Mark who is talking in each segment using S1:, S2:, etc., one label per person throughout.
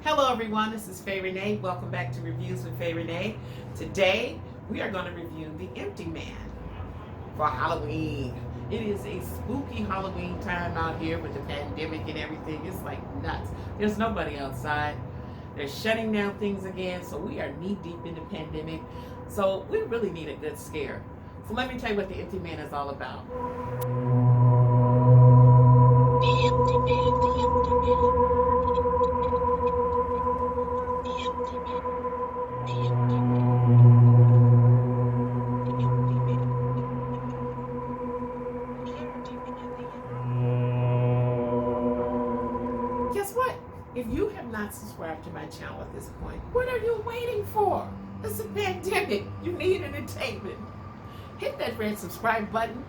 S1: Hello everyone, this is Faye Renee. Welcome back to Reviews with Faye Renee. Today we are going to review The Empty Man for Halloween. It is a spooky Halloween time out here with the pandemic and everything. It's like nuts. There's nobody outside. They're shutting down things again, so we are knee deep in the pandemic. So we really need a good scare. So let me tell you what The Empty Man is all about. The Empty Man, The Empty Man. Guess what? If you have not subscribed to my channel at this point, what are you waiting for? It's a pandemic. You need entertainment. Hit that red subscribe button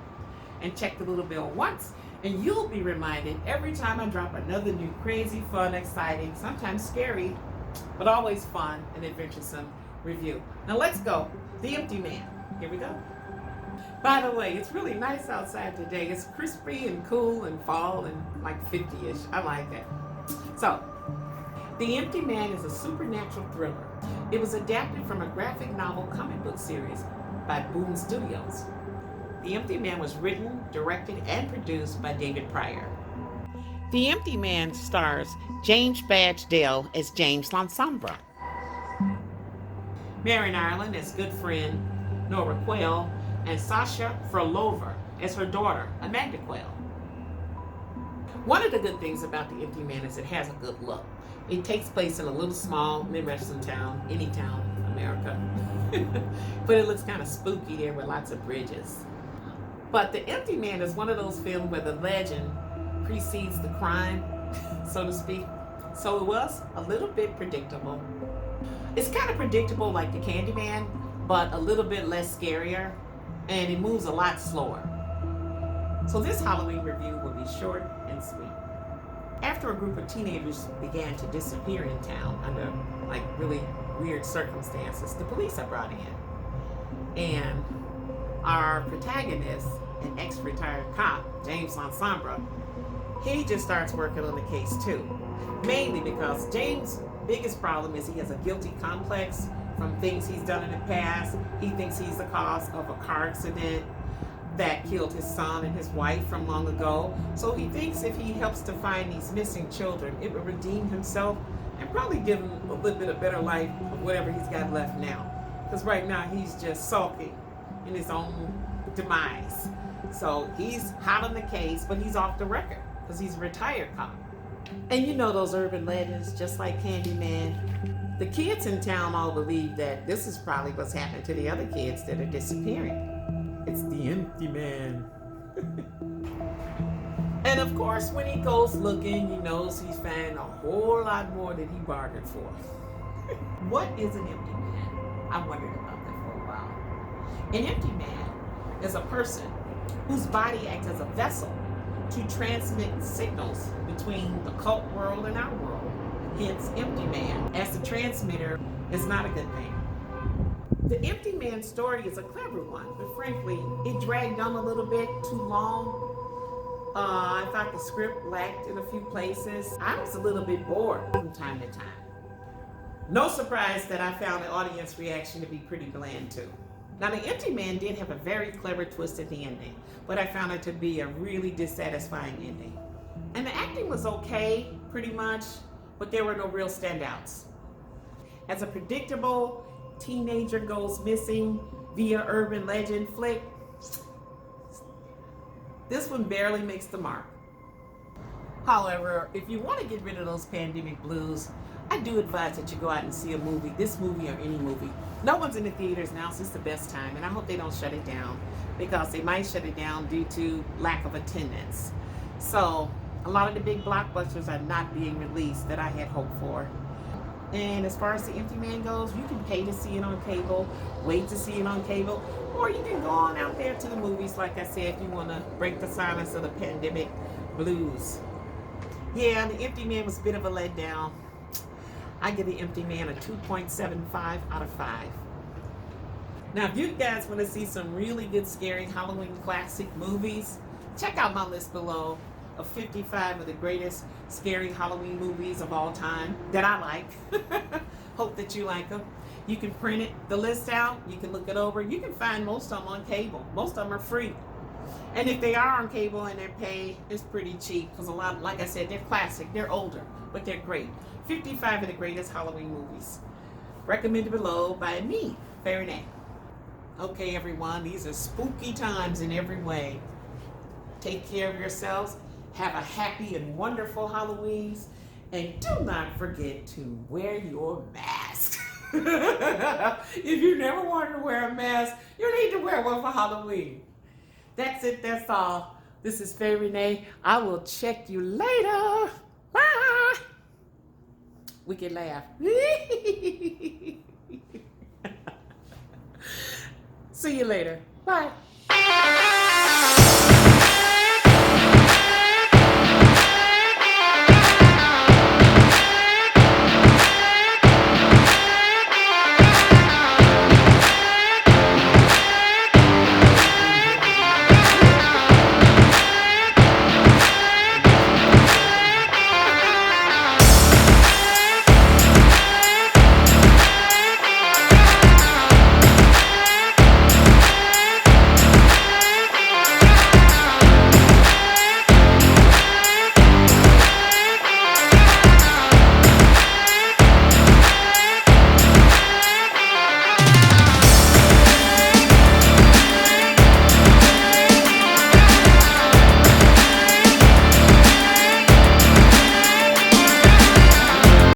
S1: and check the little bell once, and you'll be reminded every time I drop another new crazy, fun, exciting, sometimes scary, but always fun and adventuresome review. Now let's go. The Empty Man. Here we go. By the way, it's really nice outside today. It's crispy and cool and fall and like 50-ish. I like that. So, The Empty Man is a supernatural thriller. It was adapted from a graphic novel comic book series by Boom Studios. The Empty Man was written, directed, and produced by David Pryor. The Empty Man stars James Badge Dale as James Lansambra, Marion Ireland as good friend Nora Quayle, and Sasha Frolova as her daughter, Amanda Quayle. One of the good things about The Empty Man is it has a good look. It takes place in a little small Midwestern town, any town in America. But it looks kind of spooky there with lots of bridges. But The Empty Man is one of those films where the legend precedes the crime, so to speak. So it was a little bit predictable. It's kind of predictable like The Candyman, but a little bit less scarier, and it moves a lot slower. So this Halloween review will be short and sweet. After a group of teenagers began to disappear in town under like really weird circumstances, the police are brought in. And our protagonist, an ex-retired cop, James Lansambra, he just starts working on the case too. Mainly because James' biggest problem is he has a guilty complex from things he's done in the past. He thinks he's the cause of a car accident that killed his son and his wife from long ago. So he thinks if he helps to find these missing children, it will redeem himself and probably give him a little bit of better life of whatever he's got left now. Because right now he's just sulking in his own demise. So he's hot on the case, but he's off the record because he's a retired cop. And you know those urban legends, just like Candyman. The kids in town all believe that this is probably what's happened to the other kids that are disappearing. It's the Empty Man. And of course, when he goes looking, he knows he's found a whole lot more than he bargained for. What is an empty man? I wondered about that for a while. An empty man is a person whose body acts as a vessel to transmit signals between the cult world and our world. Hence, empty man, as the transmitter, is not a good thing. The Empty Man story is a clever one, but frankly, it dragged on a little bit too long. I thought the script lacked in a few places. I was a little bit bored from time to time. No surprise that I found the audience reaction to be pretty bland too. Now, The Empty Man did have a very clever twist at the ending, but I found it to be a really dissatisfying ending. And the acting was okay, pretty much, but there were no real standouts. As a predictable teenager goes missing via urban legend flick, this one barely makes the mark. However, if you want to get rid of those pandemic blues, I do advise that you go out and see a movie, this movie or any movie. No one's in the theaters now, so it's the best time, and I hope they don't shut it down because they might shut it down due to lack of attendance. So a lot of the big blockbusters are not being released that I had hoped for. And as far as The Empty Man goes, you can pay to see it on cable, wait to see it on cable, or you can go on out there to the movies, like I said, if you want to break the silence of the pandemic blues. Yeah, The Empty Man was a bit of a letdown. I give The Empty Man a 2.75 out of 5. Now, if you guys want to see some really good scary Halloween classic movies, check out my list below of 55 of the greatest scary Halloween movies of all time that I like. Hope that you like them. You can print it, the list out. You can look it over. You can find most of them on cable. Most of them are free. And if they are on cable and they're paid, it's pretty cheap because a lot, like I said, they're classic. They're older, but they're great. 55 of the greatest Halloween movies. Recommended below by me, Faye Renee. Okay, everyone, these are spooky times in every way. Take care of yourselves. Have a happy and wonderful Halloweens. And do not forget to wear your mask. If you never wanted to wear a mask, you need to wear one for Halloween. That's it. That's all. This is Faye Renee. I will check you later. Bye. We can laugh. See you later. Bye.